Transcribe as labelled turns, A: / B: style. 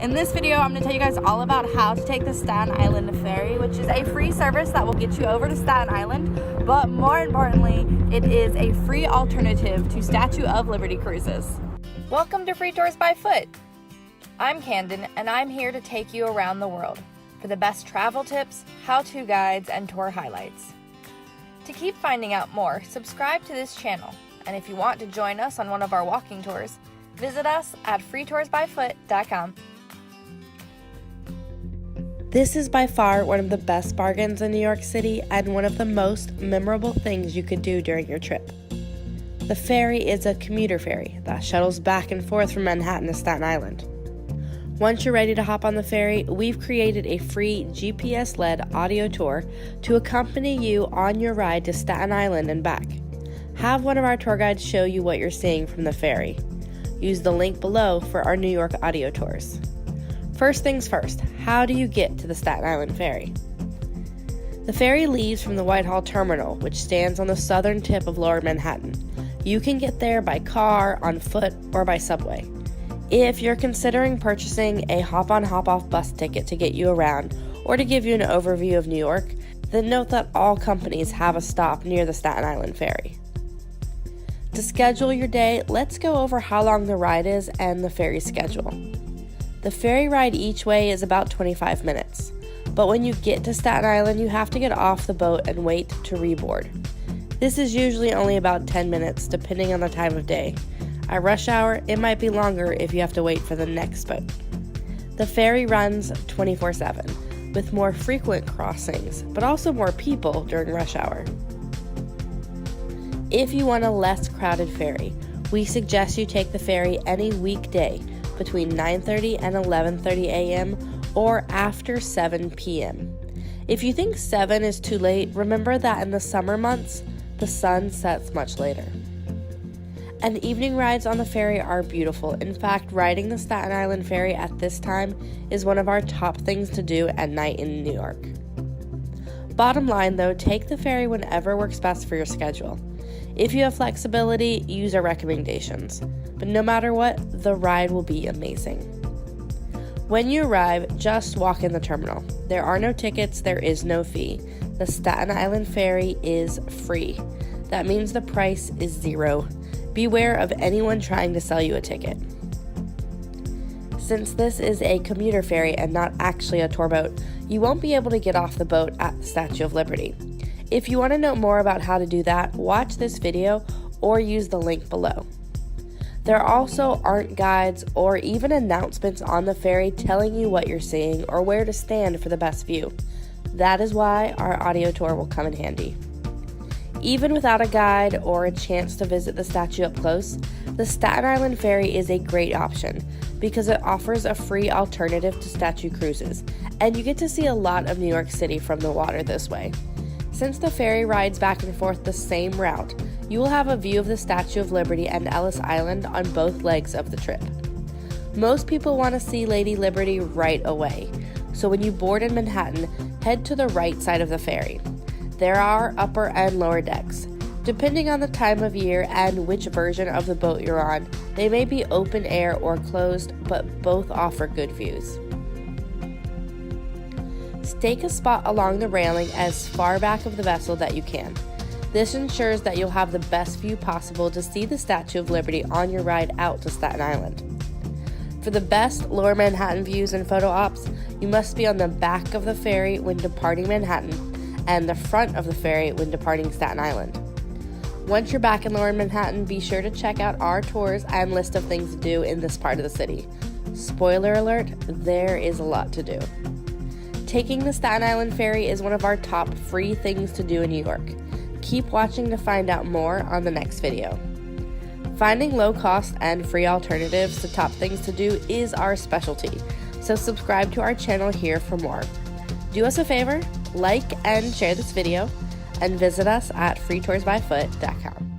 A: In this video, I'm going to tell you guys all about how to take the Staten Island Ferry, which is a free service that will get you over to Staten Island, but more importantly, it is a free alternative to Statue of Liberty cruises. Welcome to Free Tours by Foot. I'm Camden, and I'm here to take you around the world for the best travel tips, how-to guides, and tour highlights. To keep finding out more, subscribe to this channel, and if you want to join us on one of our walking tours, visit us at freetoursbyfoot.com. This is by far one of the best bargains in New York City and one of the most memorable things you could do during your trip. The ferry is a commuter ferry that shuttles back and forth from Manhattan to Staten Island. Once you're ready to hop on the ferry, we've created a free GPS-led audio tour to accompany you on your ride to Staten Island and back. Have one of our tour guides show you what you're seeing from the ferry. Use the link below for our New York audio tours. First things first, how do you get to the Staten Island Ferry? The ferry leaves from the Whitehall Terminal, which stands on the southern tip of Lower Manhattan. You can get there by car, on foot, or by subway. If you're considering purchasing a hop-on hop-off bus ticket to get you around or to give you an overview of New York, then note that all companies have a stop near the Staten Island Ferry. To schedule your day, let's go over how long the ride is and the ferry schedule. The ferry ride each way is about 25 minutes, but when you get to Staten Island, you have to get off the boat and wait to reboard. This is usually only about 10 minutes, depending on the time of day. At rush hour, it might be longer if you have to wait for the next boat. The ferry runs 24/7, with more frequent crossings, but also more people during rush hour. If you want a less crowded ferry, we suggest you take the ferry any weekday between 9:30 and 11:30 a.m. or after 7 p.m. If you think 7 is too late, remember that in the summer months, the sun sets much later. And evening rides on the ferry are beautiful. In fact, riding the Staten Island Ferry at this time is one of our top things to do at night in New York. Bottom line though, take the ferry whenever works best for your schedule. If you have flexibility, use our recommendations. But no matter what, the ride will be amazing. When you arrive, just walk in the terminal. There are no tickets, there is no fee. The Staten Island Ferry is free. That means the price is zero. Beware of anyone trying to sell you a ticket. Since this is a commuter ferry and not actually a tour boat, you won't be able to get off the boat at the Statue of Liberty. If you want to know more about how to do that, watch this video or use the link below. There also aren't guides or even announcements on the ferry telling you what you're seeing or where to stand for the best view. That is why our audio tour will come in handy. Even without a guide or a chance to visit the statue up close, the Staten Island Ferry is a great option because it offers a free alternative to statue cruises, and you get to see a lot of New York City from the water this way. Since the ferry rides back and forth the same route, you will have a view of the Statue of Liberty and Ellis Island on both legs of the trip. Most people want to see Lady Liberty right away, so when you board in Manhattan, head to the right side of the ferry. There are upper and lower decks. Depending on the time of year and which version of the boat you're on, they may be open air or closed, but both offer good views. Stake a spot along the railing as far back of the vessel that you can. This ensures that you'll have the best view possible to see the Statue of Liberty on your ride out to Staten Island. For the best Lower Manhattan views and photo ops, you must be on the back of the ferry when departing Manhattan and the front of the ferry when departing Staten Island. Once you're back in Lower Manhattan, be sure to check out our tours and list of things to do in this part of the city. Spoiler alert, there is a lot to do. Taking the Staten Island Ferry is one of our top free things to do in New York. Keep watching to find out more on the next video. Finding low-cost and free alternatives to top things to do is our specialty, so subscribe to our channel here for more. Do us a favor, like and share this video, and visit us at freetoursbyfoot.com.